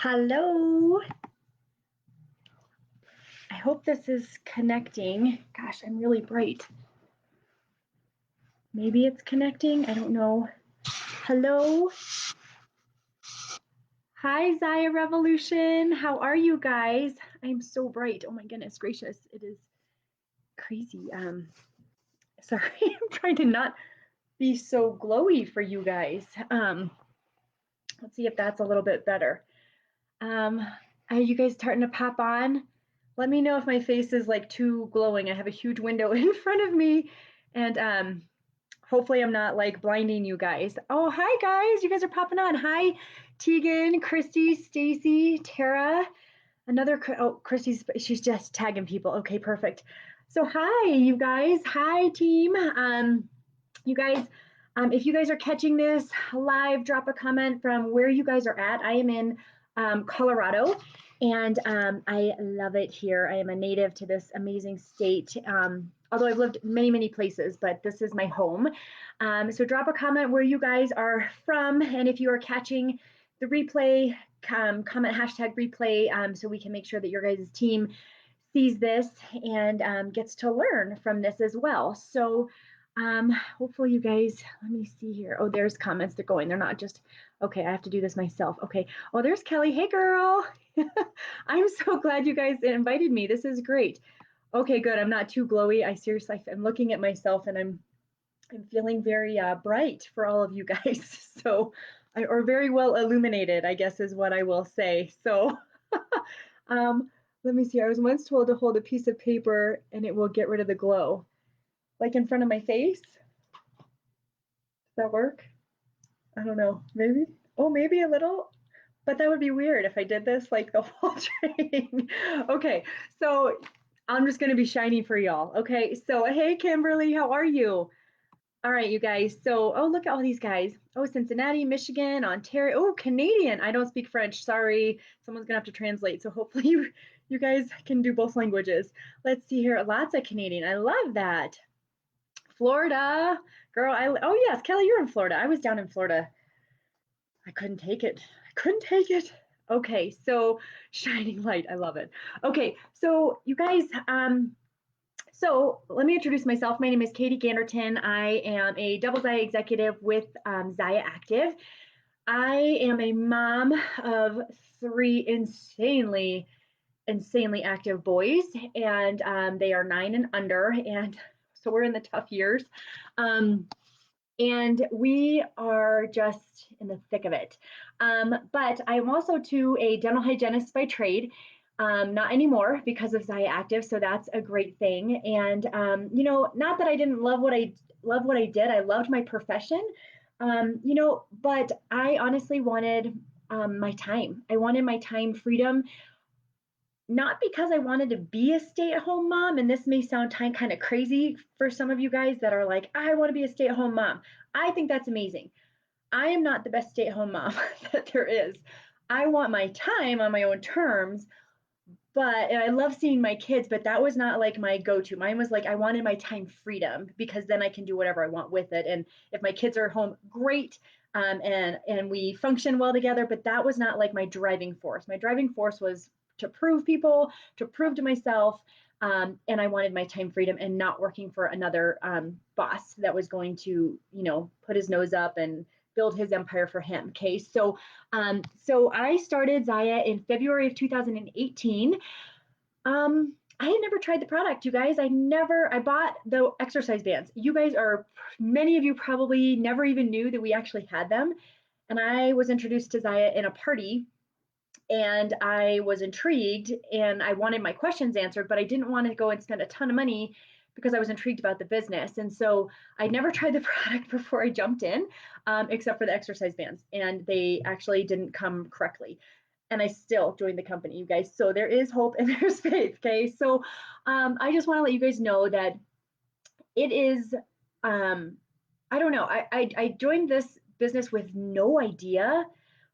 Hello. I hope this is connecting. Gosh, I'm really bright. Maybe it's connecting. I don't know. Hello. Hi, Zaya Revolution. How are you guys? I'm so bright. Oh my goodness gracious. It is crazy. Sorry, I'm trying to not be so glowy for you guys. Let's see if that's a little bit better. Are you guys starting to pop on? Let me know if my face is like too glowing. I have a huge window in front of me, and hopefully I'm not like blinding you guys. Oh, hi guys, you guys are popping on. Hi, Tegan, Christy, Stacy, Tara, oh, she's just tagging people. Okay, perfect. So hi, you guys. Hi, team. You guys, if you guys are catching this live, drop a comment from where you guys are at. I am in Colorado, and I love it here. I am a native to this amazing state. Although I've lived many places, but this is my home. So drop a comment where you guys are from, and if you are catching the replay, comment hashtag replay so we can make sure that your guys' team sees this and gets to learn from this as well. So hopefully you guys, let me see here. Oh, there's comments. They're going. They're not just, okay, I have to do this myself. Okay. Oh, there's Kelly. Hey, girl. I'm so glad you guys invited me. This is great. Okay, good. I'm not too glowy. I seriously, I'm looking at myself and I'm feeling very bright for all of you guys. So, or very well illuminated, I guess is what I will say. So, um, let me see. I was once told to hold a piece of paper and it will get rid of the glow. Like in front of my face? Does that work? I don't know. Maybe? Oh, maybe a little. But that would be weird if I did this like the whole training. Okay, so I'm just gonna be shiny for y'all. Okay, so hey Kimberly, how are you? All right, you guys. So, oh, look at all these guys. Oh, Cincinnati, Michigan, Ontario. Oh, Canadian. I don't speak French. Sorry. Someone's gonna have to translate. So hopefully you guys can do both languages. Let's see here. Lots of Canadian. I love that. Florida. Girl, oh yes, Kelly, you're in Florida. I was down in Florida. I couldn't take it. I couldn't take it. Okay, so shining light. I love it. Okay, so you guys, so let me introduce myself. My name is Katie Ganderton. I am a double Zaya executive with Zaya Active. I am a mom of three insanely active boys, and they are 9 and under, and so we're in the tough years. And we are just in the thick of it. But I am also too a dental hygienist by trade. Not anymore because of Zaya Active, so that's a great thing. And you know, not that I didn't love what I did. I loved my profession. You know, but I honestly wanted my time. I wanted my time freedom, not because I wanted to be a stay-at-home mom, and this may sound kind of crazy for some of you guys that are like, I want to be a stay-at-home mom. I think that's amazing. I am not the best stay-at-home mom that there is. I want my time on my own terms, and I love seeing my kids, but that was not like my go-to. Mine was like I wanted my time freedom because then I can do whatever I want with it. And if my kids are home, great. And we function well together, but that was not like my driving force. My driving force was to prove people, to prove to myself, and I wanted my time freedom and not working for another boss that was going to, you know, put his nose up and build his empire for him. Okay, so I started Zaya in February of 2018. I had never tried the product, you guys. I bought the exercise bands. Many of you probably never even knew that we actually had them. And I was introduced to Zaya in a party, and I was intrigued and I wanted my questions answered, but I didn't want to go and spend a ton of money because I was intrigued about the business. And so I never tried the product before I jumped in, except for the exercise bands, and they actually didn't come correctly. And I still joined the company, you guys. So there is hope and there's faith. Okay. So I just want to let you guys know that it is, I don't know. I joined this business with no idea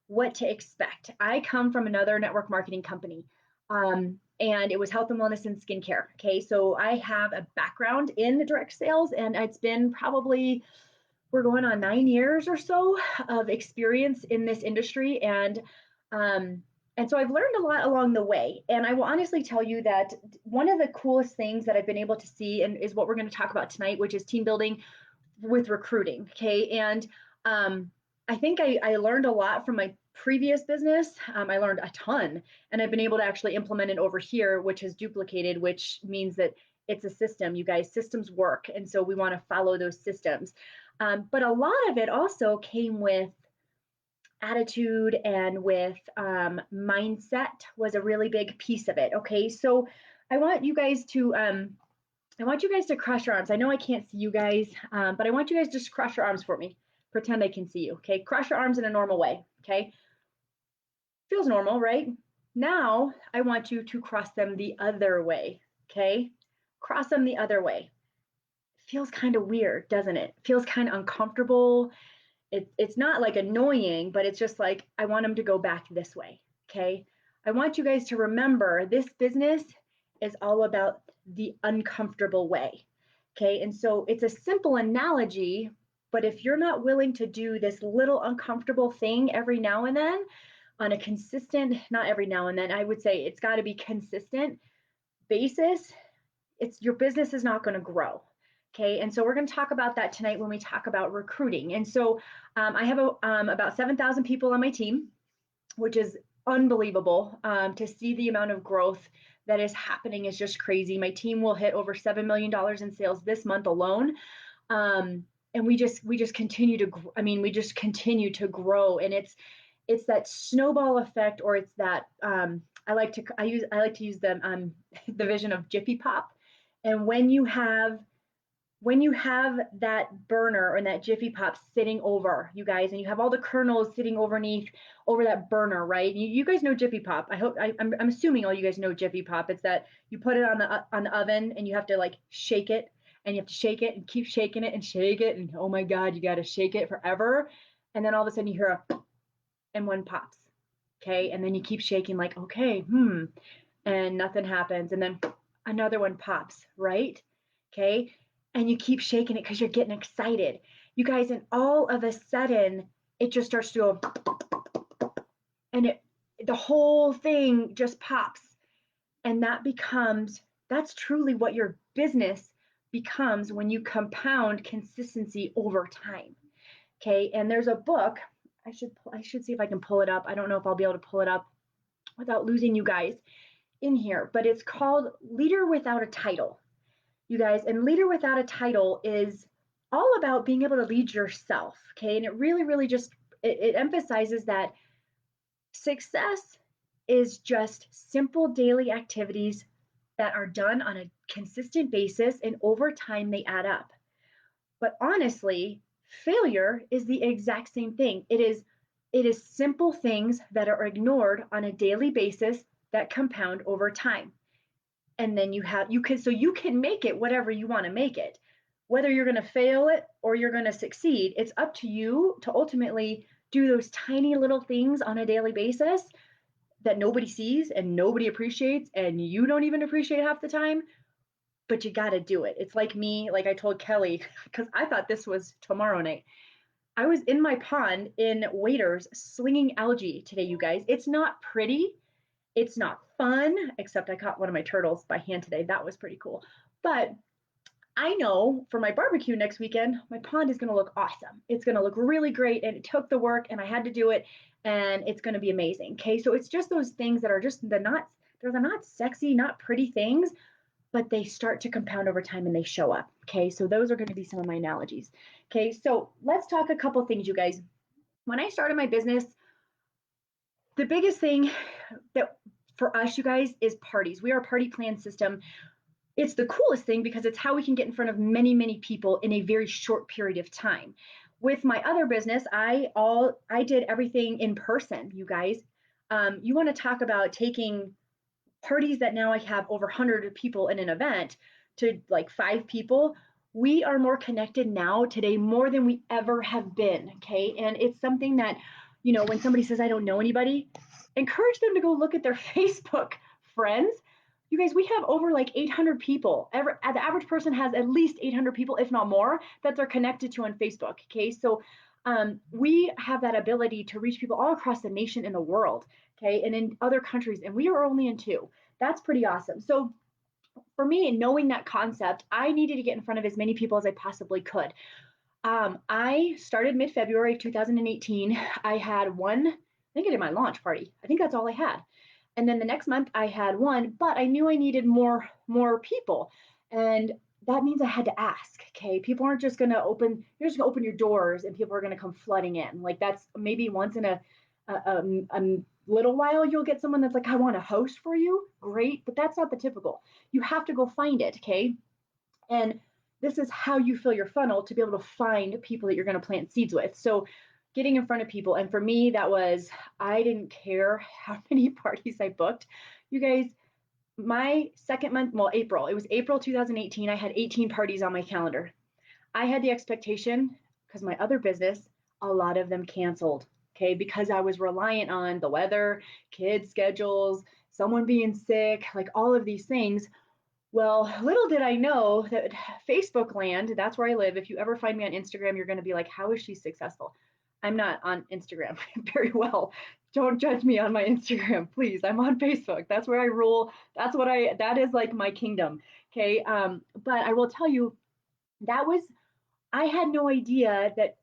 what to expect. I come from another network marketing company, and it was health and wellness and skincare. Okay, so I have a background in direct sales, and it's been probably, we're going on 9 years or so of experience in this industry. And And so I've learned a lot along the way. And I will honestly tell you that one of the coolest things that I've been able to see and is what we're going to talk about tonight, which is team building with recruiting. Okay. And I think I learned a lot from my previous business. I learned a ton, and I've been able to actually implement it over here, which is duplicated, which means that it's a system. You guys, systems work. And so we want to follow those systems. But a lot of it also came with attitude and with mindset was a really big piece of it. Okay. So I want you guys to cross your arms. I know I can't see you guys, but I want you guys to just cross your arms for me. Pretend I can see you. Okay. Cross your arms in a normal way. Okay. Feels normal, right? Now I want you to cross them the other way. Okay. Cross them the other way. Feels kind of weird, doesn't it? Feels kind of uncomfortable. It's not like annoying, but it's just like, I want them to go back this way. Okay. I want you guys to remember this business is all about the uncomfortable way. Okay. And so it's a simple analogy, but if you're not willing to do this little uncomfortable thing every now and then on a consistent, not every now and then, I would say it's got to be consistent basis, it's your business is not going to grow. Okay. And so we're going to talk about that tonight when we talk about recruiting. And so I have about 7,000 people on my team, which is unbelievable. To see the amount of growth that is happening is just crazy. My team will hit over $7 million in sales this month alone. And we just continue to, we just continue to grow. And it's that snowball effect, or it's that, I like to use the vision of Jiffy Pop. And when you have that burner and that Jiffy Pop sitting over you guys, and you have all the kernels sitting over that burner, right? You guys know Jiffy Pop. I'm assuming all you guys know Jiffy Pop. It's that you put it on the oven, and you have to like shake it, and you have to shake it and keep shaking it and shake it, and oh my God, you got to shake it forever, and then all of a sudden you hear and one pops. Okay, and then you keep shaking like, okay, and nothing happens, and then another one pops, right? Okay, and you keep shaking it because you're getting excited, you guys, and all of a sudden it just starts to go, and the whole thing just pops, and that's truly what your business becomes when you compound consistency over time. Okay, and there's a book. I should see if I can pull it up. I don't know if I'll be able to pull it up without losing you guys in here, but it's called Leader Without a Title, you guys. And Leader Without a Title is all about being able to lead yourself. Okay, and it really just it emphasizes that success is just simple daily activities that are done on a consistent basis, and over time they add up. But honestly, failure is the exact same thing. It is simple things that are ignored on a daily basis that compound over time. And then you can make it whatever you want to make it. Whether you're going to fail it or you're going to succeed, it's up to you to ultimately do those tiny little things on a daily basis that nobody sees and nobody appreciates, and you don't even appreciate half the time, but you got to do it. It's like me, like I told Kelly, because I thought this was tomorrow night. I was in my pond in waders slinging algae today, you guys. It's not pretty. It's not fun, except I caught one of my turtles by hand today. That was pretty cool. But I know for my barbecue next weekend, my pond is going to look awesome. It's going to look really great. And it took the work, and I had to do it, and it's going to be amazing. Okay. So it's just those things that are just they're not sexy, not pretty things, but they start to compound over time and they show up. Okay. So those are going to be some of my analogies. Okay. So let's talk a couple things, you guys. When I started my business, the biggest thing that for us, you guys, is parties. We are a party plan system. It's the coolest thing because it's how we can get in front of many people in a very short period of time. With my other business, I did everything in person, you guys. You want to talk about taking parties that now I have over 100 people in an event to like 5 people. We are more connected now today more than we ever have been. Okay. And it's something that, when somebody says, I don't know anybody, encourage them to go look at their Facebook friends. You guys, we have over like 800 people. The average person has at least 800 people, if not more, that they're connected to on Facebook. Okay. So we have that ability to reach people all across the nation and the world, okay, and in other countries, and we are only in two. That's pretty awesome. So for me, knowing that concept, I needed to get in front of as many people as I possibly could. I started mid-February of 2018. I had one, I think I did my launch party. I think that's all I had. And then the next month I had one, but I knew I needed more people. And that means I had to ask, okay? People aren't just gonna open, you're just gonna open your doors and people are gonna come flooding in. Like that's maybe once in a little while you'll get someone that's like, I want to host for you. Great, but that's not the typical. You have to go find it, okay? And this is how you fill your funnel to be able to find people that you're going to plant seeds with. So getting in front of people. And for me, that was, I didn't care how many parties I booked. You guys, my second month, well, April, it was April 2018. I had 18 parties on my calendar. I had the expectation, because my other business, a lot of them canceled, okay, because I was reliant on the weather, kids' schedules, someone being sick, like all of these things. Well, little did I know that Facebook land, that's where I live. If you ever find me on Instagram, you're going to be like, how is she successful? I'm not on Instagram very well. Don't judge me on my Instagram, please. I'm on Facebook. That's where I rule. That is like my kingdom. Okay. But I will tell you, that was, I had no idea that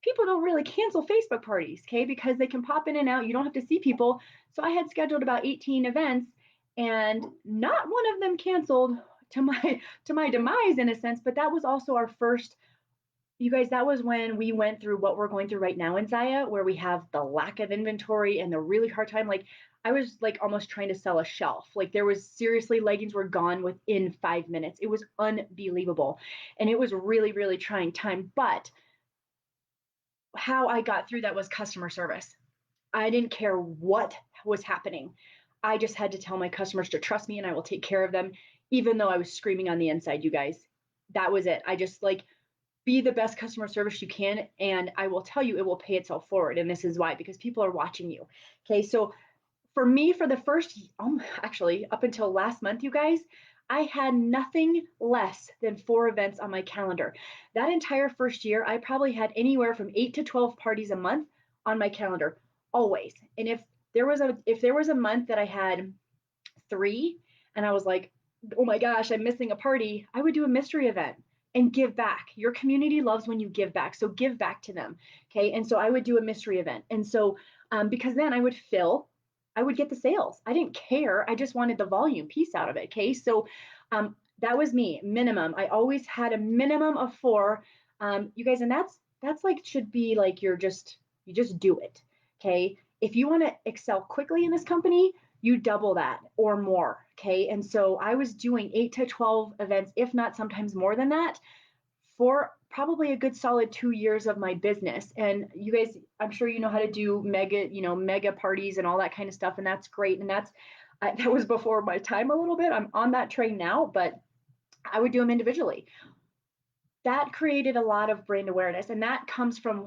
people don't really cancel Facebook parties, okay, because they can pop in and out. You don't have to see people. So I had scheduled about 18 events, and not one of them canceled to my demise in a sense. But that was also our first. You guys, that was when we went through what we're going through right now in Zaya, where we have the lack of inventory and the really hard time. Like I was like almost trying to sell a shelf. Like there was seriously leggings were gone within 5 minutes. It was unbelievable. And it was really, really trying time. But how I got through that was customer service. I didn't care what was happening. I just had to tell my customers to trust me and I will take care of them, even though I was screaming on the inside, you guys. That was it. I just like be the best customer service you can. And I will tell you, it will pay itself forward. And this is why, because people are watching you. Okay. So for me, for the first, actually, up until last month, you guys, I had nothing less than 4 events on my calendar. That entire first year, I probably had anywhere from 8 to 12 parties a month on my calendar, always. And if there was a month that I had 3 and I was like, oh my gosh, I'm missing a party, I would do a mystery event and give back. Your community loves when you give back. So give back to them. Okay. And so I would do a mystery event. And so, because then I would get the sales. I didn't care. I just wanted the volume piece out of it. Okay. So, that was me minimum. I always had a minimum of 4. You guys, and that's like, should be like, you just do it. Okay. If you want to excel quickly in this company, you double that or more. Okay. And so I was doing 8 to 12 events, if not sometimes more than that, for probably a good solid 2 years of my business. And you guys, I'm sure you know how to do mega parties and all that kind of stuff. And that's great. And that was before my time a little bit. I'm on that train now, but I would do them individually. That created a lot of brand awareness. And that comes from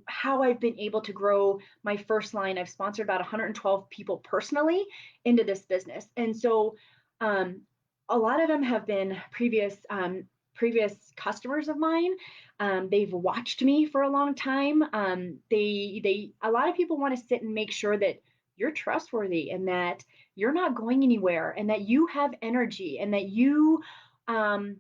how I've been able to grow my first line. I've sponsored about 112 people personally into this business. And so a lot of them have been previous customers of mine. They've watched me for a long time. A lot of people want to sit and make sure that you're trustworthy and that you're not going anywhere and that you have energy and that um,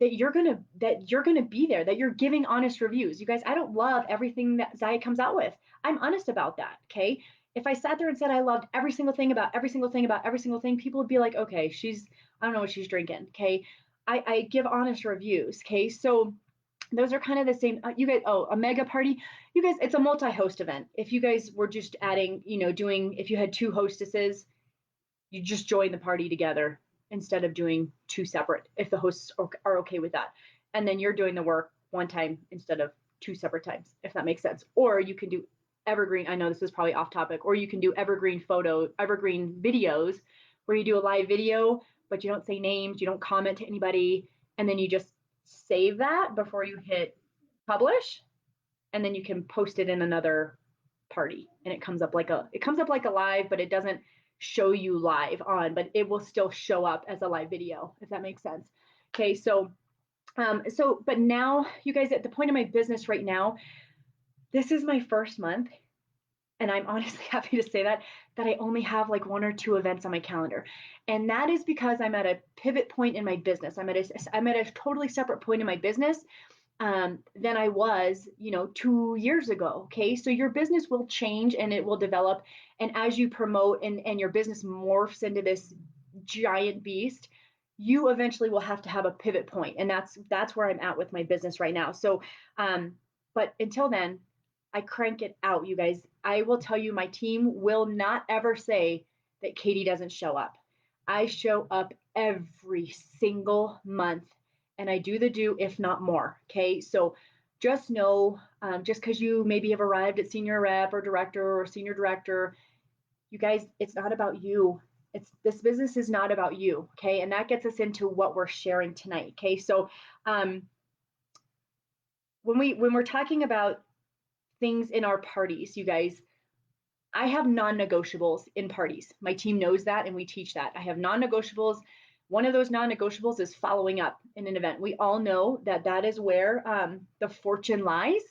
you're gonna be there, that you're giving honest reviews. You guys, I don't love everything that Zaya comes out with. I'm honest about that. Okay. If I sat there and said I loved every single thing about every single thing about every single thing, people would be like, okay, I don't know what she's drinking. Okay. I give honest reviews. Okay. So those are kind of the same. You guys, oh, a mega party. You guys, it's a multi-host event. If you guys were just adding, if you had 2 hostesses, you just join the party together instead of doing 2 separate, if the hosts are okay with that. And then you're doing the work one time instead of 2 separate times, if that makes sense. Or you can do evergreen. I know this is probably off topic. Or you can do evergreen videos where you do a live video, but you don't say names, you don't comment to anybody, and then you just save that before you hit publish, and then you can post it in another party, and it comes up like a live, but it doesn't show you live on, but it will still show up as a live video, if that makes sense. Okay. So but now, you guys, at the point of my business right now, This is my first month, and I'm honestly happy to say that I only have like one or two events on my calendar. And that is because I'm at a pivot point in my business. I'm at a totally separate point in my business than I was, 2 years ago. Okay. So your business will change and it will develop. And as you promote and your business morphs into this giant beast, you eventually will have to have a pivot point. And that's where I'm at with my business right now. So but until then, I crank it out, you guys. I will tell you, my team will not ever say that Katie doesn't show up. I show up every single month and I do, if not more. Okay. So just know, just because you maybe have arrived at senior rep or director or senior director, you guys, it's not about you. This business is not about you. Okay. And that gets us into what we're sharing tonight. Okay. So, um, when we're talking about things in our parties, you guys, I have non-negotiables in parties. My team knows that and we teach that. I have non-negotiables. One of those non-negotiables is following up in an event. We all know that that is where the fortune lies,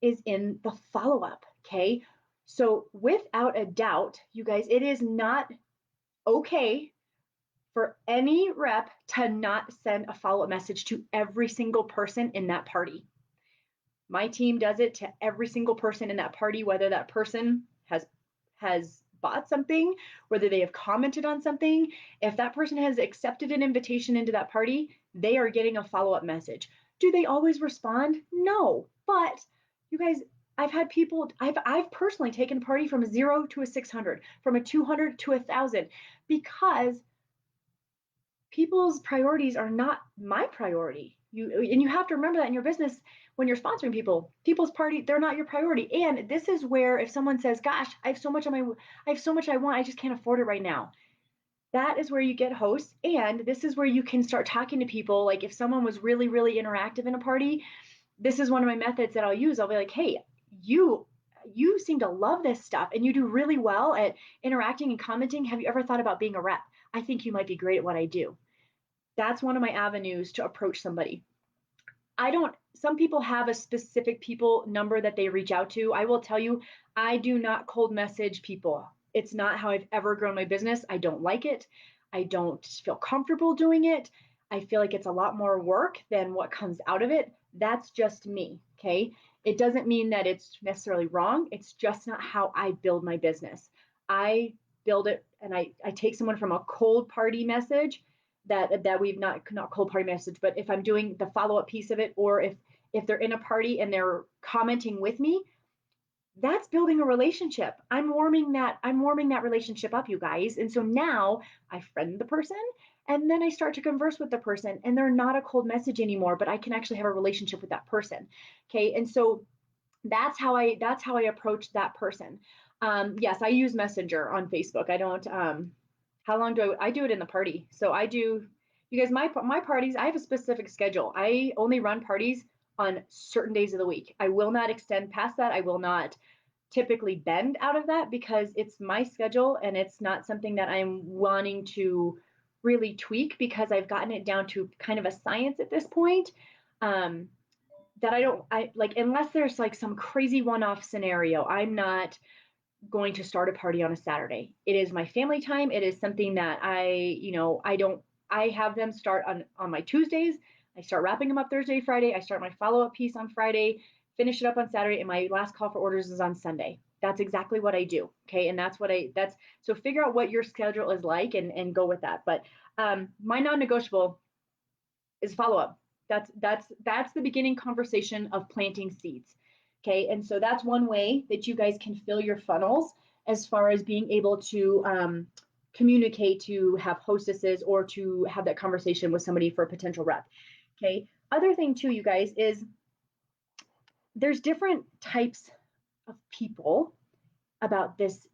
is in the follow-up. Okay. So without a doubt, you guys, it is not okay for any rep to not send a follow-up message to every single person in that party. My team does it to every single person in that party, whether that person has bought something, whether they have commented on something. If that person has accepted an invitation into that party, they are getting a follow-up message. Do they always respond? No. But you guys, I've personally taken a party from a 0 to a 600, from a 200 to a 1,000, because people's priorities are not my priority. You have to remember that in your business when you're sponsoring people. People's party, they're not your priority. And this is where, if someone says, "Gosh, I have so much I want, I just can't afford it right now." That is where you get hosts, and this is where you can start talking to people. Like if someone was really, really interactive in a party, this is one of my methods that I'll use. I'll be like, "Hey, you seem to love this stuff and you do really well at interacting and commenting. Have you ever thought about being a rep? I think you might be great at what I do." That's one of my avenues to approach somebody. Some people have a specific people number that they reach out to. I will tell you, I do not cold message people. It's not how I've ever grown my business. I don't like it. I don't feel comfortable doing it. I feel like it's a lot more work than what comes out of it. That's just me. Okay. It doesn't mean that it's necessarily wrong. It's just not how I build my business. I build it and I take someone from a cold party message that we've not cold party message, but if I'm doing the follow-up piece of it, or if they're in a party and they're commenting with me, that's building a relationship. I'm warming that relationship up, you guys. And so now I friend the person and then I start to converse with the person, and they're not a cold message anymore, but I can actually have a relationship with that person. Okay. And so that's how I approach that person. Yes, I use Messenger on Facebook. I don't. How long I do it in the party? So I do. You guys, my parties. I have a specific schedule. I only run parties on certain days of the week. I will not extend past that. I will not typically bend out of that because it's my schedule and it's not something that I'm wanting to really tweak because I've gotten it down to kind of a science at this point. Um, that I like, unless there's like some crazy one-off scenario, I'm not going to start a party on a Saturday. It is my family time. It is something that I have them start on my Tuesdays. I start wrapping them up Thursday, Friday. I start my follow-up piece on Friday, finish it up on Saturday, and my last call for orders is on Sunday. That's exactly what I do. Okay. And that's so figure out what your schedule is like and go with that. But my non-negotiable is follow up. That's the beginning conversation of planting seeds. Okay, and so that's one way that you guys can fill your funnels as far as being able to communicate, to have hostesses, or to have that conversation with somebody for a potential rep. Okay, other thing too, you guys, is there's different types of people about this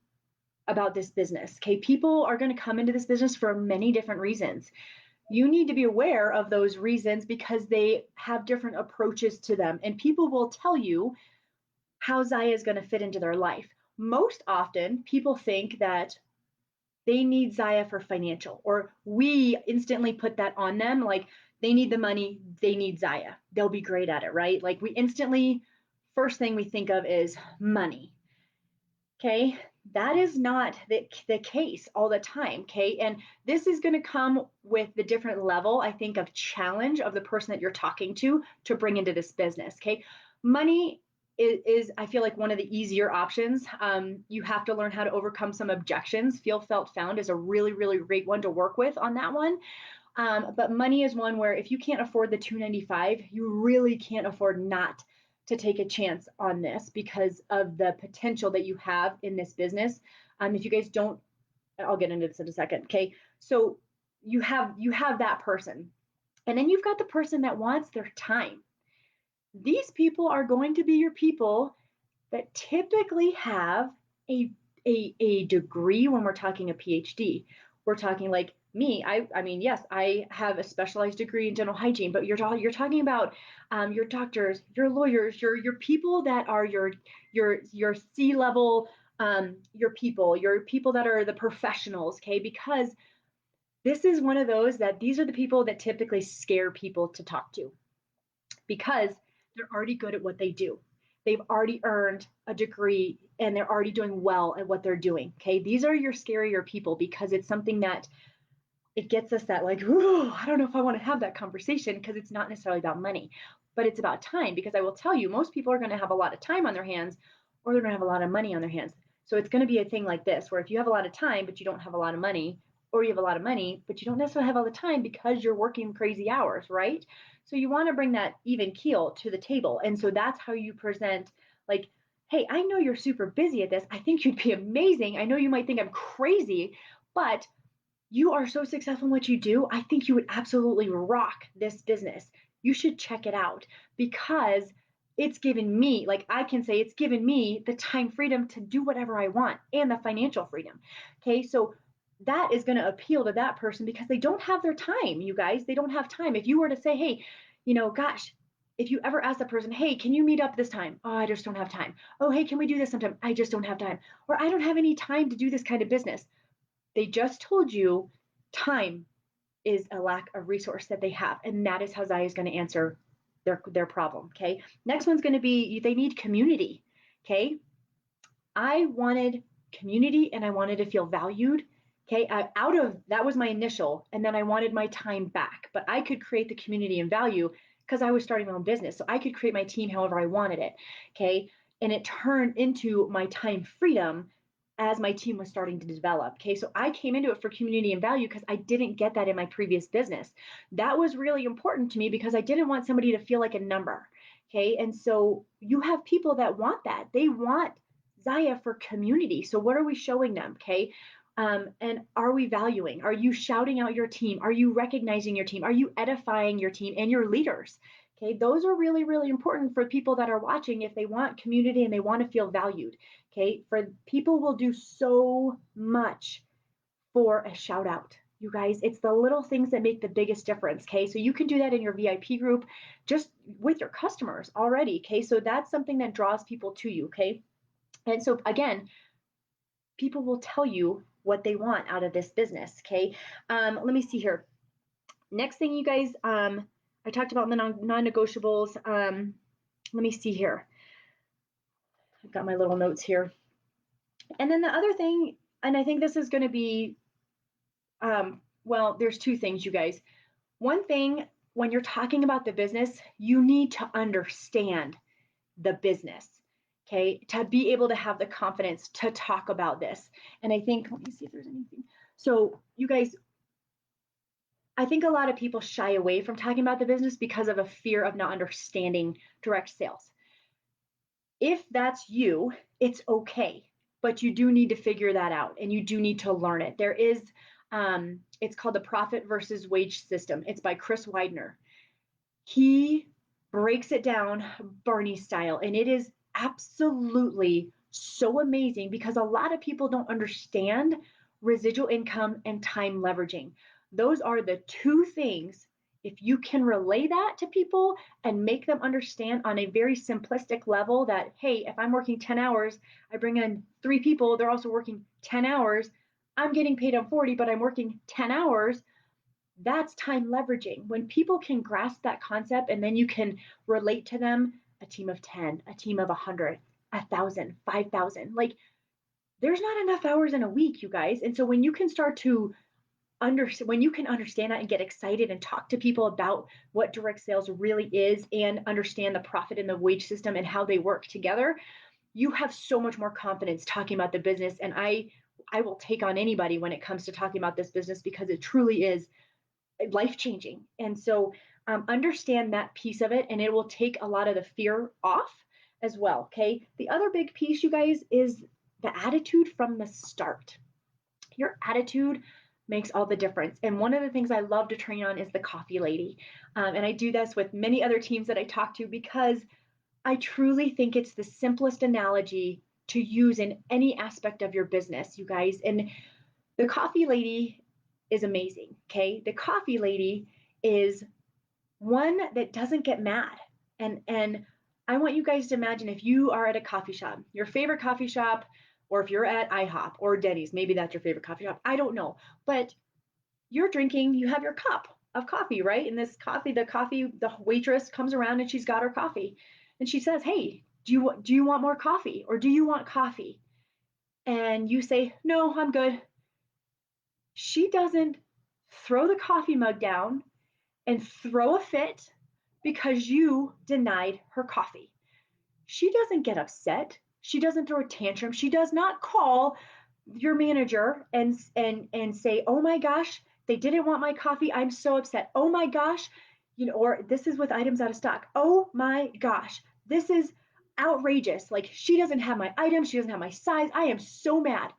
business. Okay, people are going to come into this business for many different reasons. You need to be aware of those reasons because they have different approaches to them, and people will tell you how Zaya is going to fit into their life. Most often, people think that they need Zaya for financial, or we instantly put that on them, like they need the money, they need Zaya, they'll be great at it, right? Like we instantly first thing we think of is money. Okay, that is not the case all the time. Okay, and this is going to come with the different level, I think, of challenge of the person that you're talking to bring into this business. Okay, money is I feel like one of the easier options. You have to learn how to overcome some objections. Feel, felt, found is a really, really great one to work with on that one. But money is one where if you can't afford the 295, you really can't afford not to take a chance on this because of the potential that you have in this business. If you guys don't, I'll get into this in a second. Okay, so you have that person, and then you've got the person that wants their time. These people are going to be your people that typically have a a degree. When we're talking a PhD, we're talking like me. I mean, yes, I have a specialized degree in dental hygiene, but you're talking about your doctors, your lawyers, your people that are your C-level, your people that are the professionals. Okay, because this is one of those that these are the people that typically scare people to talk to because they're already good at what they do. They've already earned a degree and they're already doing well at what they're doing. Okay. These are your scarier people because it's something that it gets us that like, ooh, I don't know if I want to have that conversation because it's not necessarily about money, but it's about time. Because I will tell you, most people are going to have a lot of time on their hands or they're going to have a lot of money on their hands. So it's going to be a thing like this, where if you have a lot of time, but you don't have a lot of money, or you have a lot of money, but you don't necessarily have all the time because you're working crazy hours, right? So you want to bring that even keel to the table. And so that's how you present, like, hey, I know you're super busy at this. I think you'd be amazing. I know you might think I'm crazy, but you are so successful in what you do. I think you would absolutely rock this business. You should check it out because it's given me, like I can say, it's given me the time freedom to do whatever I want and the financial freedom. Okay, so that is going to appeal to that person because they don't have their time, you guys. They don't have time. If you were to say, hey, gosh, if you ever ask that person, hey, can you meet up this time? Oh, I just don't have time. Oh, hey, can we do this sometime? I just don't have time. Or I don't have any time to do this kind of business. They just told you time is a lack of resource that they have. And that is how Zaya is going to answer their problem. Okay. Next one's going to be they need community. Okay. I wanted community and I wanted to feel valued. Okay. Out of that was my initial. And then I wanted my time back, but I could create the community and value because I was starting my own business. So I could create my team however I wanted it. Okay. And it turned into my time freedom as my team was starting to develop. Okay. So I came into it for community and value because I didn't get that in my previous business. That was really important to me because I didn't want somebody to feel like a number. Okay. And so you have people that want that. They want Zaya for community. So what are we showing them? Okay. And are we valuing? Are you shouting out your team? Are you recognizing your team? Are you edifying your team and your leaders? Okay, those are really, really important for people that are watching if they want community and they want to feel valued. Okay, for people will do so much for a shout out. You guys, it's the little things that make the biggest difference. Okay, so you can do that in your VIP group just with your customers already. Okay, so that's something that draws people to you. Okay, and so again, people will tell you what they want out of this business. Okay. Let me see here. Next thing, you guys, I talked about the non-negotiables. Let me see here. I've got my little notes here. And then the other thing, and I think this is going to be, well, there's two things, you guys. One thing, when you're talking about the business, you need to understand the business, okay, to be able to have the confidence to talk about this. And I think, let me see if there's anything. So, you guys, I think a lot of people shy away from talking about the business because of a fear of not understanding direct sales. If that's you, it's okay, but you do need to figure that out and you do need to learn it. There is, it's called the Profit versus Wage System. It's by Chris Widener. He breaks it down Barney style, and it is absolutely so amazing because a lot of people don't understand residual income and time leveraging. Those are the two things. If you can relay that to people and make them understand on a very simplistic level that, hey, if I'm working 10 hours, I bring in 3 people, they're also working 10 hours. I'm getting paid on 40, but I'm working 10 hours. That's time leveraging. When people can grasp that concept and then you can relate to them a team of 10, a team of 100, 1,000, 5,000. Like there's not enough hours in a week, you guys. And so when you can start to when you can understand that and get excited and talk to people about what direct sales really is and understand the profit and the wage system and how they work together, you have so much more confidence talking about the business. And I will take on anybody when it comes to talking about this business because it truly is life changing. And so understand that piece of it, and it will take a lot of the fear off as well. Okay. The other big piece, you guys, is the attitude from the start. Your attitude makes all the difference. And one of the things I love to train on is the coffee lady. And I do this with many other teams that I talk to because I truly think it's the simplest analogy to use in any aspect of your business, you guys. And the coffee lady is amazing. Okay. The coffee lady is one that doesn't get mad. And I want you guys to imagine if you are at a coffee shop, your favorite coffee shop, or if you're at IHOP or Denny's, maybe that's your favorite coffee shop. I don't know. But you're drinking, you have your cup of coffee, right? And this coffee, the waitress comes around and she's got her coffee. And she says, "Hey, do you want more coffee or do you want coffee?" And you say, "No, I'm good." She doesn't throw the coffee mug down and throw a fit because you denied her coffee. She doesn't get upset. She doesn't throw a tantrum. She does not call your manager and say, "Oh my gosh, they didn't want my coffee. I'm so upset. Oh my gosh," or this is with items out of stock. "Oh my gosh, this is outrageous. Like she doesn't have my item. She doesn't have my size. I am so mad."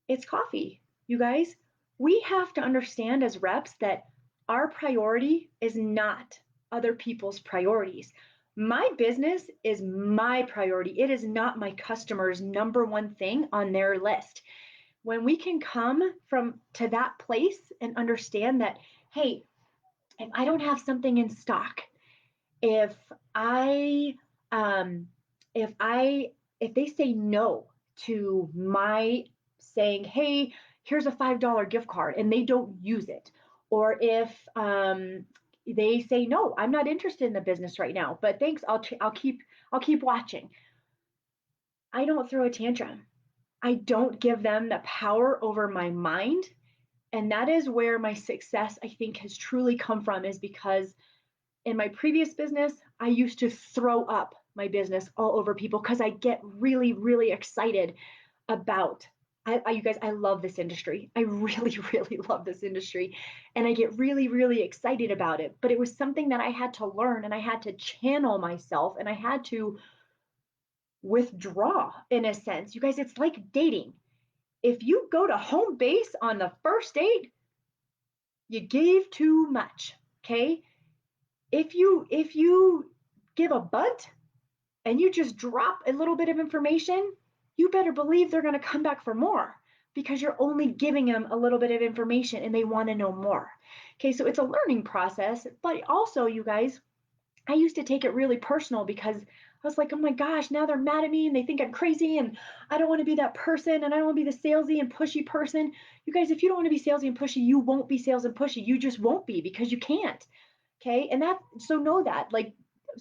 It's coffee, you guys. We have to understand as reps that our priority is not other people's priorities. My business is my priority. It is not my customer's number one thing on their list. When we can come from to that place and understand that, hey, if I don't have something in stock, if I um if I if they say no to my saying, "Hey, here's a $5 gift card," and they don't use it, or if they say, "No, I'm not interested in the business right now, but thanks, I'll keep watching." I don't throw a tantrum. I don't give them the power over my mind. And that is where my success, I think, has truly come from, is because in my previous business, I used to throw up my business all over people because I get really, really excited about. You guys, I love this industry. I really, really love this industry. And I get really, really excited about it. But it was something that I had to learn and I had to channel myself and I had to withdraw in a sense. You guys, it's like dating. If you go to home base on the first date, you gave too much. Okay. If you give a bunt and you just drop a little bit of information, you better believe they're going to come back for more because you're only giving them a little bit of information and they want to know more. Okay, so it's a learning process, but also, you guys, I used to take it really personal because I was like, "Oh my gosh, now they're mad at me and they think I'm crazy and I don't want to be that person and I don't want to be the salesy and pushy person." You guys, if you don't want to be salesy and pushy, you won't be sales and pushy. You just won't be because you can't. Okay. And so know that, like,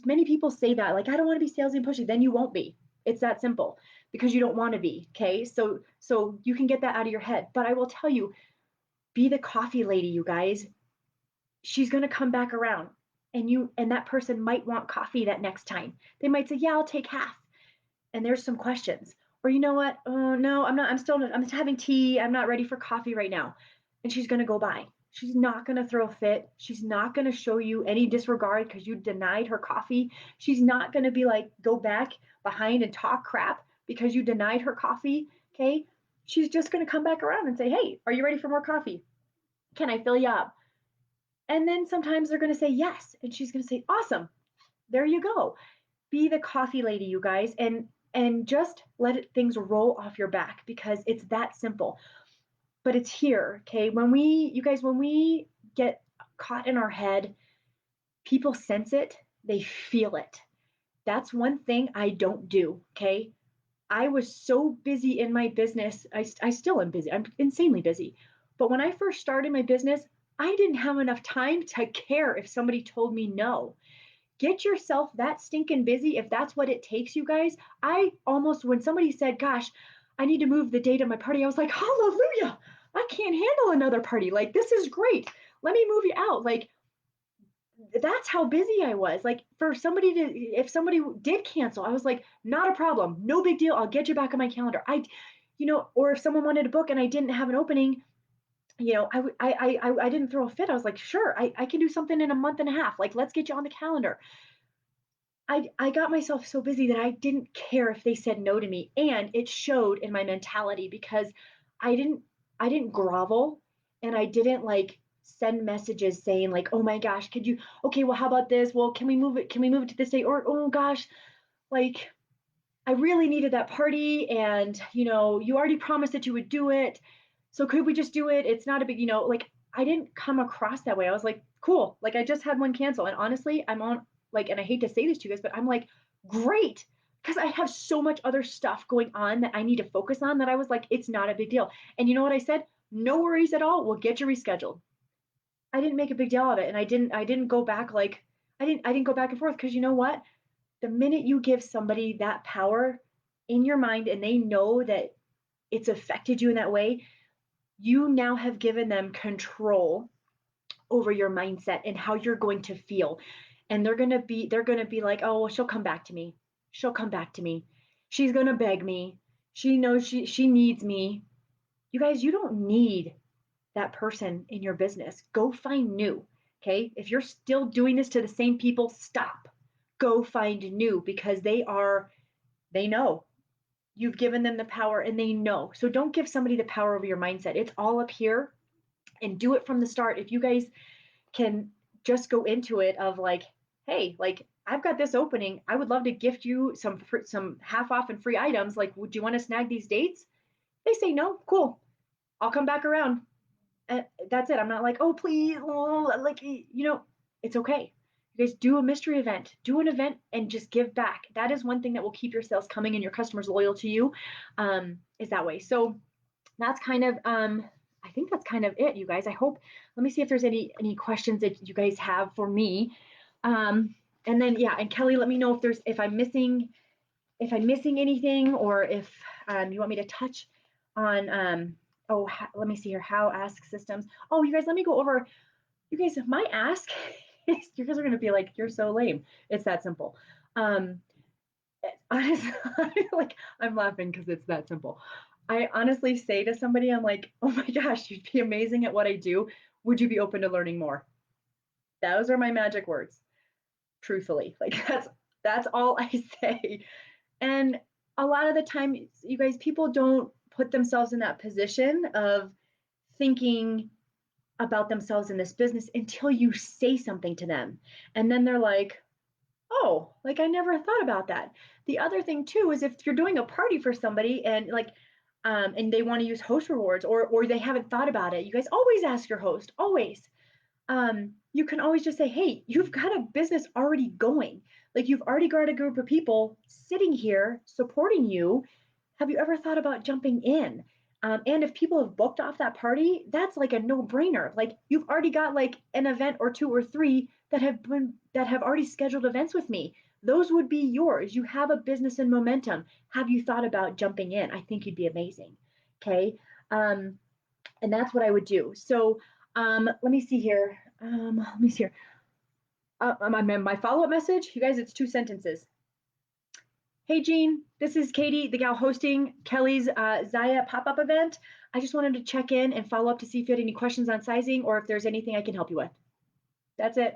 many people say that, like, "I don't want to be salesy and pushy." Then you won't be. It's that simple because you don't want to be. Okay. So you can get that out of your head. But I will tell you, be the coffee lady, you guys. She's going to come back around and that person might want coffee that next time. They might say, "Yeah, I'll take half." And there's some questions. Or, "You know what? Oh, no, I'm not. I'm having tea. I'm not ready for coffee right now." And she's going to go by. She's not going to throw a fit. She's not going to show you any disregard because you denied her coffee. She's not going to be like, go back behind and talk crap because you denied her coffee. Okay. She's just going to come back around and say, "Hey, are you ready for more coffee? Can I fill you up?" And then sometimes they're going to say yes. And she's going to say, "Awesome. There you go." Be the coffee lady, you guys, and just things roll off your back because it's that simple. But it's here, okay? When we get caught in our head, people sense it, they feel it. That's one thing I don't do, okay? I was so busy in my business. I still am busy. I'm insanely busy. But when I first started my business, I didn't have enough time to care if somebody told me no. get yourself that stinking busy if that's what it takes, you guys. I almost, when somebody said, gosh, I need to move the date of my party, I was like, hallelujah, I can't handle another party. Like, this is great. Let me move you out. Like, that's how busy I was. Like, for somebody to, if somebody did cancel, I was like, not a problem. No big deal. I'll get you back on my calendar. Or if someone wanted to book and I didn't have an opening, I didn't throw a fit. I was like, sure, I can do something in a month and a half. Like, let's get you on the calendar. I got myself so busy that I didn't care if they said no to me, and it showed in my mentality because I didn't I didn't grovel, and I didn't like send messages saying like, oh my gosh, could you, okay, well, how about this, well, can we move it to this day, or oh gosh, like, I really needed that party, and you already promised that you would do it, so could we just do it, it's not a big, like, I didn't come across that way. I was like, cool, like, I just had one cancel, and honestly, I'm on, like, and I hate to say this to you guys, but I'm like, great, because I have so much other stuff going on that I need to focus on, that I was like, it's not a big deal. And you know what I said? No worries at all, we'll get you rescheduled. I didn't make a big deal of it, and I didn't go back, like, I didn't go back and forth, because you know what, the minute you give somebody that power in your mind and they know that it's affected you in that way, you now have given them control over your mindset and how you're going to feel. And they're going to be like, "Oh, well, she'll come back to me. She'll come back to me. She's going to beg me. She knows she needs me." You guys, you don't need that person in your business. Go find new. Okay? If you're still doing this to the same people, stop. Go find new, because they know. You've given them the power and they know. So don't give somebody the power over your mindset. It's all up here, and do it from the start. If you guys can just go into it of like, hey, like, I've got this opening. I would love to gift you some half off and free items. Like, would you want to snag these dates? They say no. Cool. I'll come back around. And that's it. I'm not like, oh, please, oh, like, it's okay. You guys, do a mystery event, do an event, and just give back. That is one thing that will keep your sales coming and your customers loyal to you, is that way. So that's kind of, I think that's kind of it, you guys. I hope, let me see if there's any questions that you guys have for me. And then, yeah, and Kelly, let me know if I'm missing anything, or if you want me to touch on, let me see here, how ask systems. Oh, you guys, let me go over, you guys, my ask, you guys are going to be like, you're so lame. It's that simple. Honestly, like, I'm laughing because it's that simple. I honestly say to somebody, I'm like, oh my gosh, you'd be amazing at what I do. Would you be open to learning more? Those are my magic words, truthfully. Like, that's all I say. And a lot of the time, you guys, people don't put themselves in that position of thinking about themselves in this business until you say something to them. And then they're like, oh, like, I never thought about that. The other thing too is, if you're doing a party for somebody and like, and they want to use host rewards, or they haven't thought about it, you guys always ask your host, always. You can always just say, hey, you've got a business already going. Like, you've already got a group of people sitting here supporting you. Have you ever thought about jumping in? And if people have booked off that party, that's like a no-brainer. Like, you've already got like an event or two or three that have already scheduled events with me. Those would be yours. You have a business in momentum. Have you thought about jumping in? I think you'd be amazing. Okay. And that's what I would do. So let me see here. Let me see here. My follow-up message, you guys, it's 2 sentences. Hey, Jean, this is Katie, the gal hosting Kelly's Zaya pop-up event. I just wanted to check in and follow up to see if you had any questions on sizing, or if there's anything I can help you with. That's it.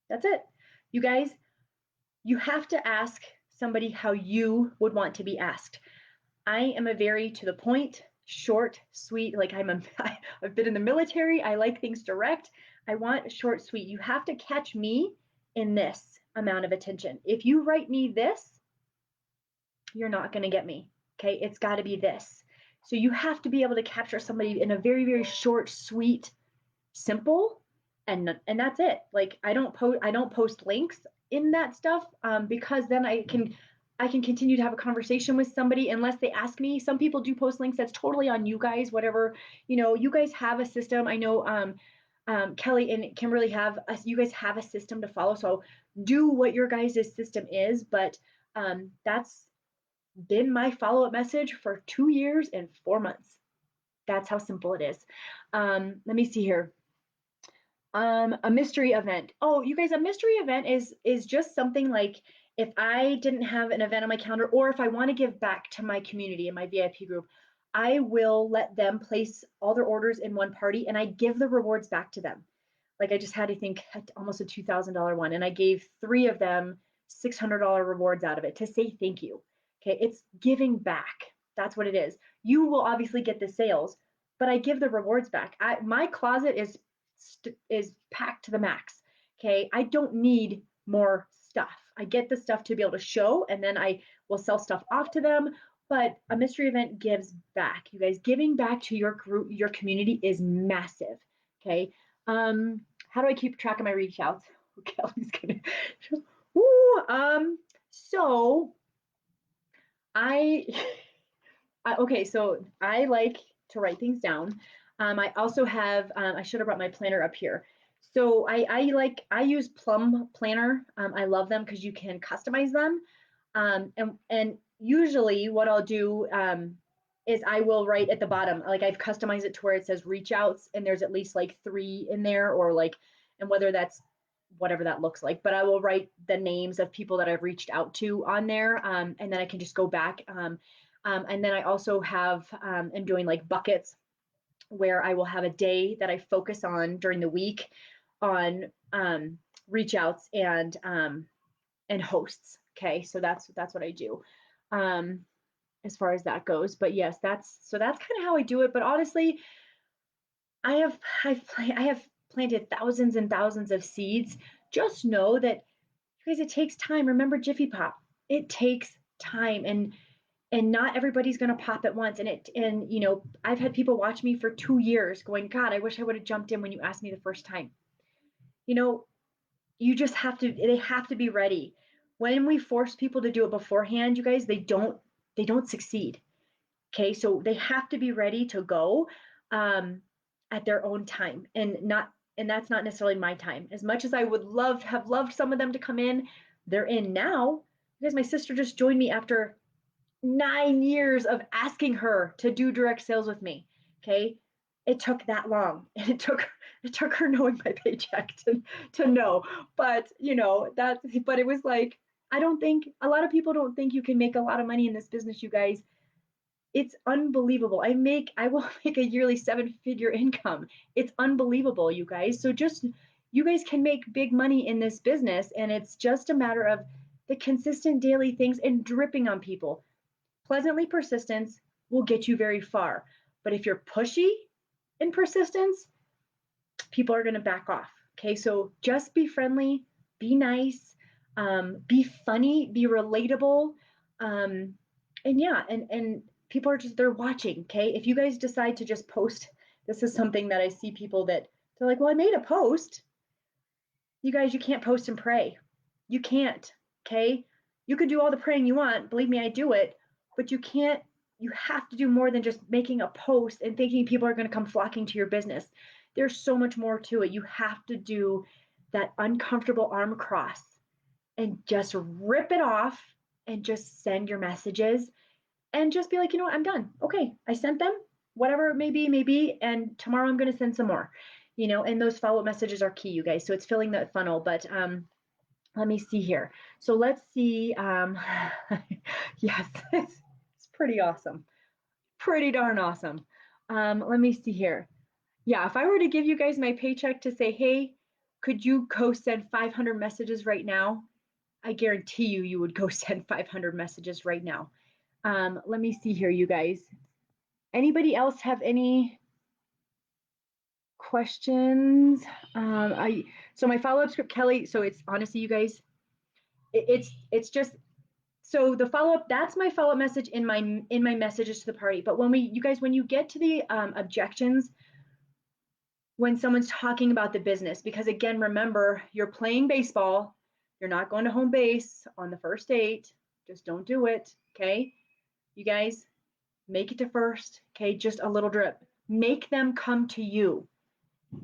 That's it. You guys, you have to ask somebody how you would want to be asked. I am a very to the point, short, sweet, like, I've been in the military. I like things direct. I want short, sweet. You have to catch me in this amount of attention. If you write me this, you're not going to get me. Okay. It's got to be this. So you have to be able to capture somebody in a very, very short, sweet, simple, and that's it. Like, I don't post links in that stuff, because then I can continue to have a conversation with somebody unless they ask me. Some people do post links. That's totally on you guys. Whatever, you guys have a system. I know Kelly and Kimberly you guys have a system to follow. So do what your guys' system is, but that's been my follow-up message for 2 years and 4 months. That's how simple it is. Let me see here. A mystery event. Oh, you guys, a mystery event is just something like if I didn't have an event on my calendar, or if I want to give back to my community and my VIP group, I will let them place all their orders in one party and I give the rewards back to them. Like I just had, I think, almost a $2,000 one, and I gave three of them $600 rewards out of it to say thank you. Okay, it's giving back. That's what it is. You will obviously get the sales, but I give the rewards back. My closet is packed to the max. Okay, I don't need more stuff. I get the stuff to be able to show, and then I will sell stuff off to them. But a mystery event gives back. You guys, giving back to your group, your community is massive. Okay. How do I keep track of my reach outs? Kelly's gonna. Woo, so I okay, so I like to write things down. I also have, I should have brought my planner up here. So I use Plum Planner. I love them because you can customize them. And usually what I'll do is I will write at the bottom, like I've customized it to where it says reach outs and there's at least like 3 in there, or like, and whether that's whatever that looks like, but I will write the names of people that I've reached out to on there. And then I can just go back. And then I also have, am doing like buckets where I will have a day that I focus on during the week on reach outs and hosts. Okay, so that's what I do as far as that goes. But yes, that's kind of how I do it. But honestly, I have I have planted thousands and thousands of seeds. Just know that, you guys, it takes time. Remember Jiffy Pop. It takes time, and not everybody's going to pop at once. And you know, I've had people watch me for 2 years going, God, I wish I would have jumped in when you asked me the first time. You know, you just have to, they have to be ready. When we force people to do it beforehand, you guys, they don't succeed. Okay, so they have to be ready to go um, at their own time, and that's not necessarily my time. As much as I would have loved some of them to come in, they're in now because my sister just joined me after 9 years of asking her to do direct sales with me. Okay, it took that long, and it took her knowing my paycheck to know. But you know that. But it was like, I don't think a lot of people don't think you can make a lot of money in this business, you guys. It's unbelievable. I will make a yearly 7-figure income. It's unbelievable, you guys. So just, you guys can make big money in this business, and it's just a matter of the consistent daily things and dripping on people. Pleasantly persistence will get you very far. But if you're pushy in persistence, people are going to back off. Okay, so just be friendly, be nice, be funny, be relatable, and yeah, and people are just, they're watching. Okay, if you guys decide to just post, this is something that I see people that they're like, well, I made a post. You guys, you can't post and pray. You can't. Okay, you could do all the praying you want. Believe me, I do it, but you can't. You have to do more than just making a post and thinking people are going to come flocking to your business. There's so much more to it. You have to do that uncomfortable arm cross and just rip it off and just send your messages and just be like, you know what, I'm done. Okay, I sent them, whatever it may be, and tomorrow I'm going to send some more. You know, and those follow-up messages are key, you guys. So it's filling that funnel. But let me see here. So let's see. Yes, it's pretty awesome. Pretty darn awesome. Let me see here. Yeah, if I were to give you guys my paycheck to say, hey, could you go send 500 messages right now? I guarantee you would go send 500 messages right now. Let me see here, you guys. Anybody else have any questions? So my follow-up script, Kelly. So it's honestly, you guys, it's just, so the follow-up, that's my follow-up message in my messages to the party. But you guys, when you get to the objections, when someone's talking about the business, because again, remember, you're playing baseball, you're not going to home base on the first date. Just don't do it. Okay, you guys, make it to first. Okay, just a little drip. Make them come to you.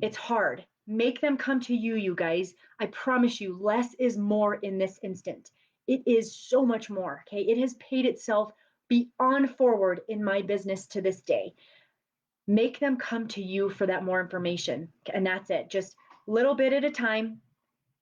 It's hard. Make them come to you, you guys. I promise you, less is more in this instant. It is so much more. Okay. It has paid itself beyond forward in my business to this day. Make them come to you for that more information. And that's it. Just a little bit at a time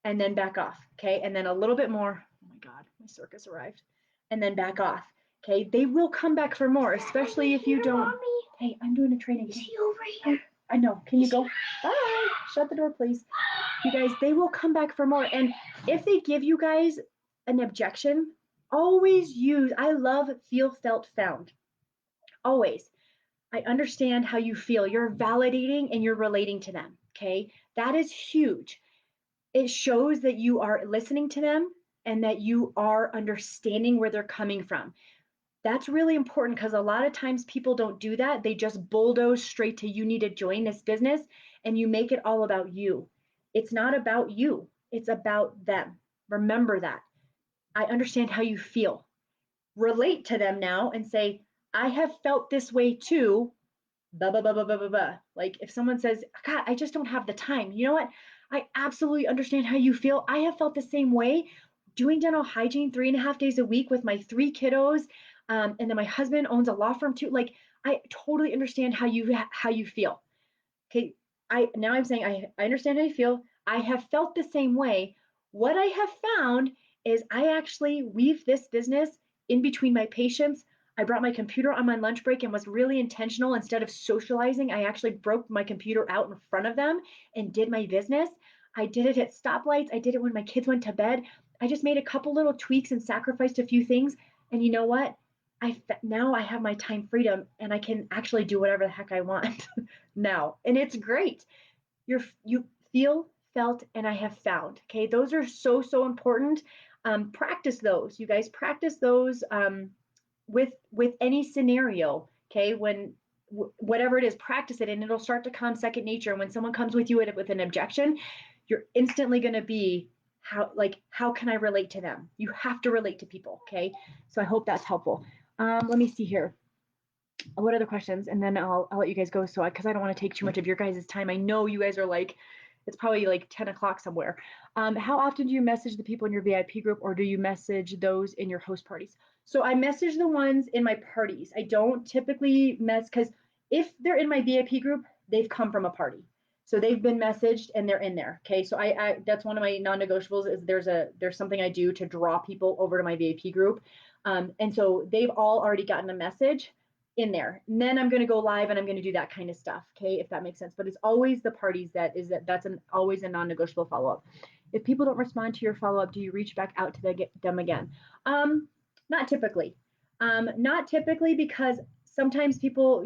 and then back off. Okay. And then a little bit more. Oh my God, my circus arrived. And then back off. Okay. They will come back for more, especially if you don't. Mommy. Hey, I'm doing a training. Is he over here? I know. Can you go? Bye. Shut the door, please. You guys, they will come back for more. And if they give you guys an objection, always use, I love feel, felt, found. Always. I understand how you feel. You're validating and you're relating to them. Okay. That is huge. It shows that you are listening to them and that you are understanding where they're coming from. That's really important because a lot of times people don't do that. They just bulldoze straight to you need to join this business and you make it all about you. It's not about you, it's about them. Remember that. I understand how you feel. Relate to them now and say, I have felt this way too. Blah, blah, blah, blah, blah, blah, blah. Like if someone says, God, I just don't have the time. You know what? I absolutely understand how you feel. I have felt the same way doing dental hygiene 3.5 days a week with my 3 kiddos. And then my husband owns a law firm too. Like I totally understand how you feel. Okay. I'm saying I understand how you feel. I have felt the same way. What I have found is I actually weave this business in between my patients. I brought my computer on my lunch break and was really intentional. Instead of socializing, I actually broke my computer out in front of them and did my business. I did it at stoplights. I did it when my kids went to bed. I just made a couple little tweaks and sacrificed a few things. And you know what? Now I have my time freedom and I can actually do whatever the heck I want now. And it's great. You feel, felt, and I have found. Okay, those are so, so important. Practice those, you guys. Practice those with any scenario. Okay, when whatever it is, practice it, and it'll start to come second nature. And when someone comes with you with an objection, you're instantly going to be how can I relate to them? You have to relate to people. Okay, so I hope that's helpful. Let me see here. What other questions? And then I'll let you guys go. So because I don't want to take too much of your guys' time. I know you guys are like, it's probably like 10 o'clock somewhere. How often do you message the people in your VIP group, or do you message those in your host parties? So I message the ones in my parties. I don't typically because if they're in my VIP group, they've come from a party. So they've been messaged and they're in there. Okay. So I that's one of my non-negotiables is there's something I do to draw people over to my VIP group. And so they've all already gotten a message in there. And then I'm going to go live and I'm going to do that kind of stuff. Okay. If that makes sense. But it's always the parties that's always a non-negotiable follow-up. If people don't respond to your follow-up, do you reach back out to them again? Not typically. Not typically because sometimes people,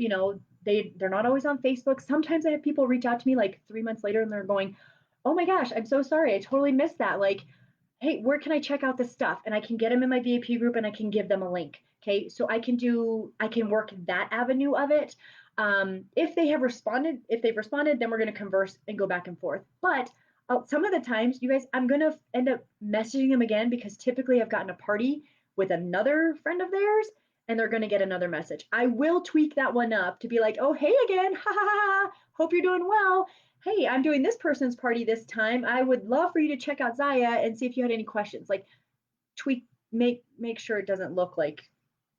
they're not always on Facebook. Sometimes I have people reach out to me like 3 months later and they're going, oh my gosh, I'm so sorry. I totally missed that. Like, hey, where can I check out this stuff? And I can get them in my VIP group and I can give them a link. Okay, so I can work that avenue of it. If they've responded, then we're going to converse and go back and forth. But some of the times, you guys, I'm going to end up messaging them again because typically I've gotten a party with another friend of theirs and they're going to get another message. I will tweak that one up to be like, oh, hey again, ha ha ha, hope you're doing well. Hey, I'm doing this person's party this time. I would love for you to check out Zaya and see if you had any questions. Like tweak, make sure it doesn't look like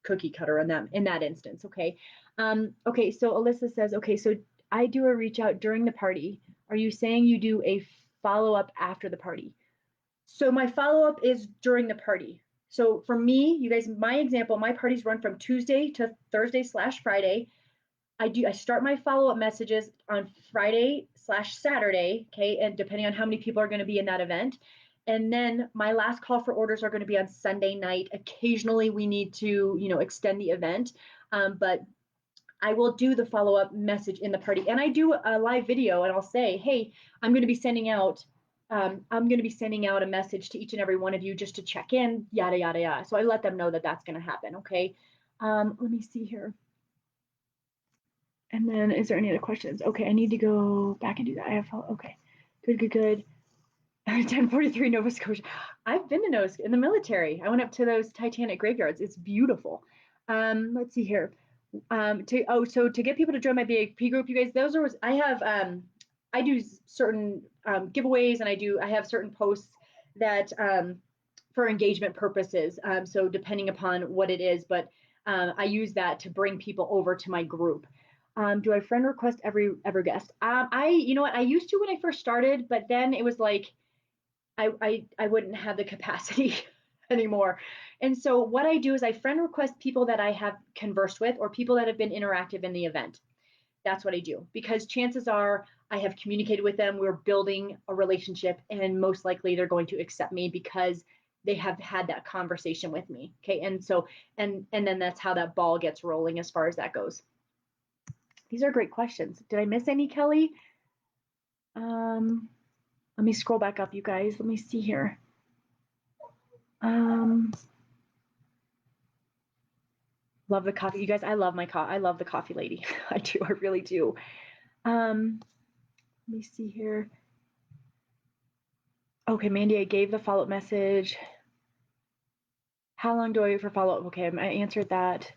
cookie cutter in that instance. Okay. Okay. So Alyssa says, okay, so I do a reach out during the party. Are you saying you do a follow up after the party? So my follow up is during the party. So for me, you guys, my example, my parties run from Tuesday to Thursday/Friday. I start my follow-up messages on Friday/Saturday, okay, and depending on how many people are going to be in that event. And then my last call for orders are going to be on Sunday night. Occasionally we need to, extend the event. But I will do the follow-up message in the party. And I do a live video and I'll say, hey, I'm going to be sending out a message to each and every one of you just to check in, yada, yada, yada. So I let them know that that's going to happen. Okay. Let me see here. And then is there any other questions? Okay, I need to go back and do that. Okay, good. 1043 Nova Scotia. I've been to Nova Scotia in the military. I went up to those Titanic graveyards. It's beautiful. Let's see here. So to get people to join my VIP group, you guys, I have I do certain giveaways, and I have certain posts that for engagement purposes. So depending upon what it is, but I use that to bring people over to my group. Do I friend request every guest? You know what, I used to when I first started, but then it was like I wouldn't have the capacity anymore. And so what I do is I friend request people that I have conversed with or people that have been interactive in the event. That's what I do, because chances are I have communicated with them, we're building a relationship, and most likely they're going to accept me because they have had that conversation with me. Okay. And so, and then that's how that ball gets rolling as far as that goes. These are great questions. Did I miss any, Kelly? Um, Let me scroll back up, you guys. Let me see here. Um, love the coffee. You guys, I love my coffee. I love the coffee lady. I do. I really do. Let me see here. Okay, Mandy, I gave the follow-up message. How long do I wait for follow-up? Okay, I answered that.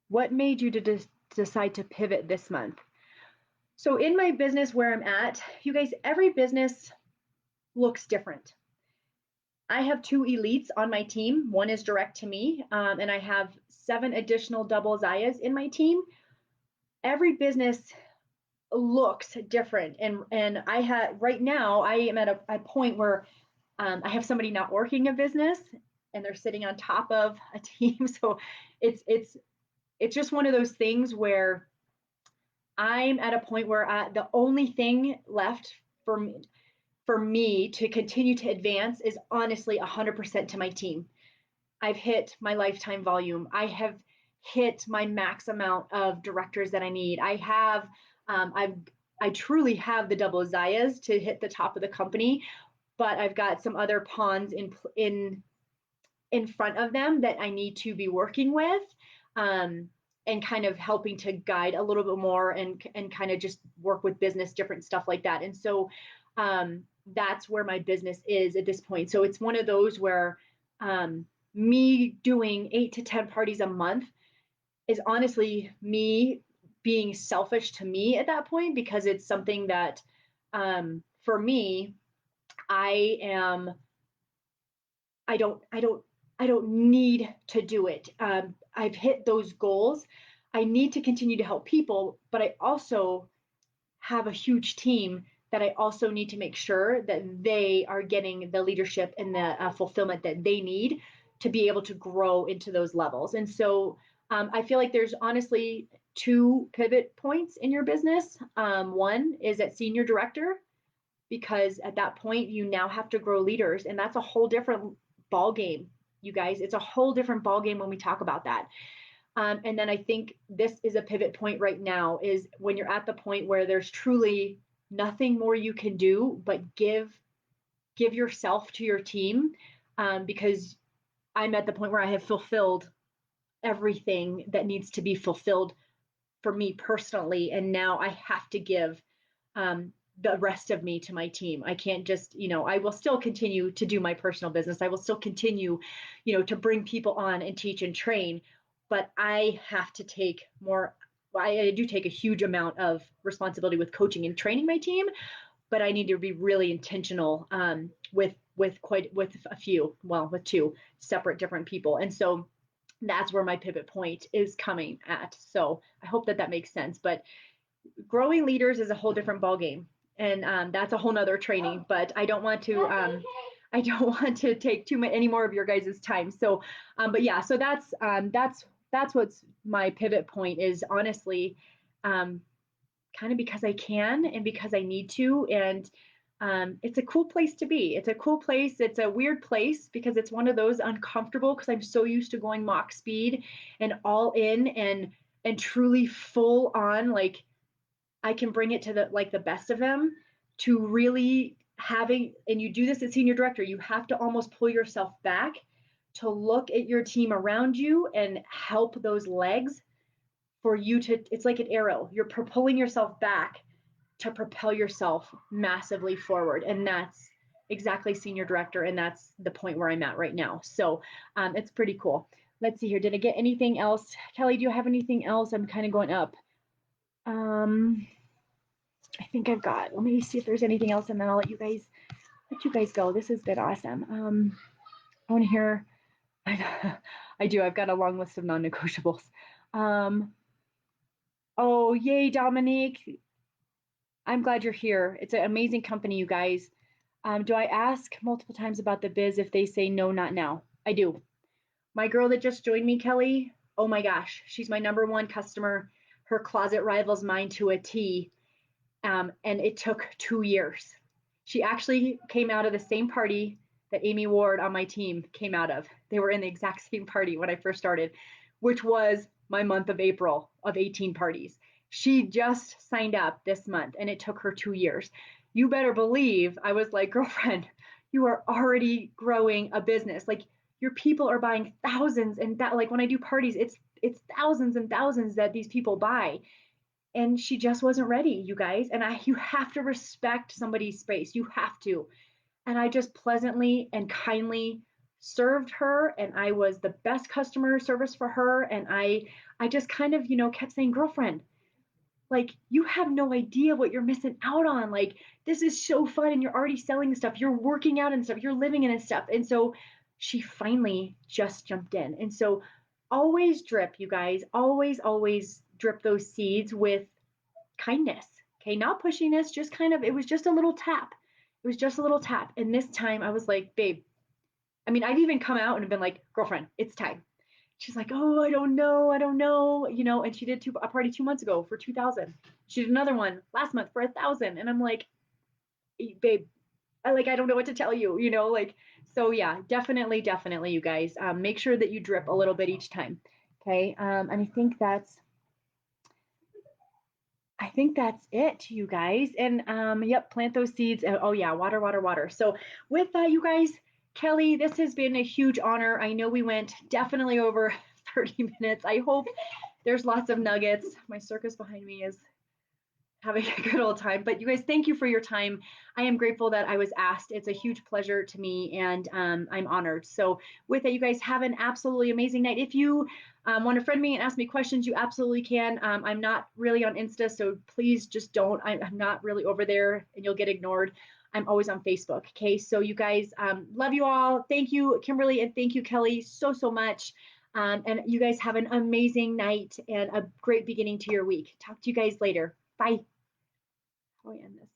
What made you decide to pivot this month? So in my business where I'm at, you guys, every business looks different. I have 2 elites on my team. One is direct to me, and I have 7 additional double Zayas in my team. Every business looks different, and I have right now I am at a point where I have somebody not working a business, and they're sitting on top of a team. So it's just one of those things where I'm at a point where the only thing left for me to continue to advance is honestly 100% to my team. I've hit my lifetime volume. I have hit my max amount of directors that I need. I truly have the double Zayas to hit the top of the company, but I've got some other pawns in front of them that I need to be working with, and kind of helping to guide a little bit more, and kind of just work with business, different stuff like that. And so that's where my business is at this point. So it's one of those where me doing 8 to 10 parties a month is honestly me being selfish to me at that point, because it's something that for me, I am I don't I don't I don't need to do it. I've hit those goals. I need to continue to help people, but I also have a huge team that I also need to make sure that they are getting the leadership and the fulfillment that they need to be able to grow into those levels. And so I feel like there's honestly 2 pivot points in your business. One is at senior director, because at that point you now have to grow leaders, and that's a whole different ball game, you guys. It's a whole different ball game when we talk about that. And then I think this is a pivot point right now, is when you're at the point where there's truly nothing more you can do but give yourself to your team, because I'm at the point where I have fulfilled everything that needs to be fulfilled for me personally, and now I have to give um, the rest of me to my team. I can't just, I will still continue to do my personal business. I will still continue, to bring people on and teach and train, but I have to take more. I do take a huge amount of responsibility with coaching and training my team, but I need to be really intentional with with 2 separate different people. And so that's where my pivot point is coming at. So I hope that makes sense. But growing leaders is a whole different ballgame, and that's a whole nother training. But I don't want to take too much any more of your guys' time. So, but yeah, so that's what's my pivot point is, honestly, kind of because I can and because I need to. And it's a cool place to be. It's a cool place. It's a weird place because it's one of those uncomfortable, because I'm so used to going mock speed and all in, and truly full on, like I can bring it to the best of them, to really having, and you do this as senior director, you have to almost pull yourself back to look at your team around you and help those legs for you to, it's like an arrow. You're propelling yourself back to propel yourself massively forward. And that's exactly senior director. And that's the point where I'm at right now. So it's pretty cool. Let's see here. Did I get anything else? Kelly, do you have anything else? I'm kind of going up. I think I've got, let me see if there's anything else and then I'll let you guys go. This has been awesome. I want to hear, I do, I've got a long list of non-negotiables. Um, oh, yay, Dominique. I'm glad you're here. It's an amazing company, you guys. Do I ask multiple times about the biz if they say no, not now? I do. My girl that just joined me, Kelly, oh my gosh, she's my number one customer. Her closet rivals mine to a T. And it took 2 years. She actually came out of the same party that Amy Ward on my team came out of. They were in the exact same party when I first started, which was my month of April of 18 parties. She just signed up this month and it took her 2 years. You better believe I was like, girlfriend, you are already growing a business. Like your people are buying thousands and that like when I do parties, it's thousands and thousands that these people buy and she just wasn't ready, you guys. And you have to respect somebody's space. You have to. And I just pleasantly and kindly served her and I was the best customer service for her and I just kind of, kept saying, "Girlfriend, like you have no idea what you're missing out on. Like this is so fun and you're already selling stuff. You're working out and stuff. You're living in and stuff." And so she finally just jumped in. And so always drip, you guys. Always drip those seeds with kindness. Okay, not pushiness, just kind of, it was just a little tap. It was just a little tap. And this time I was like, babe, I mean, I've even come out and been like, girlfriend, it's time. She's like, oh, I don't know, and she did a party 2 months ago for 2,000. She did another one last month for 1,000. And I'm like, babe, I don't know what to tell you, like, so yeah, definitely, you guys, make sure that you drip a little bit each time. Okay. And I think that's it, you guys. And yep, plant those seeds. Oh yeah, water. So with that, you guys, Kelly, this has been a huge honor. I know we went definitely over 30 minutes. I hope there's lots of nuggets. My circus behind me is having a good old time. But you guys, thank you for your time. I am grateful that I was asked. It's a huge pleasure to me, and I'm honored. So, with that, you guys have an absolutely amazing night. If you want to friend me and ask me questions, you absolutely can. I'm not really on Insta, so please just don't. I'm not really over there, and you'll get ignored. I'm always on Facebook. Okay, so you guys, love you all. Thank you, Kimberly, and thank you, Kelly, so much. And you guys have an amazing night and a great beginning to your week. Talk to you guys later. Bye. How do I end this?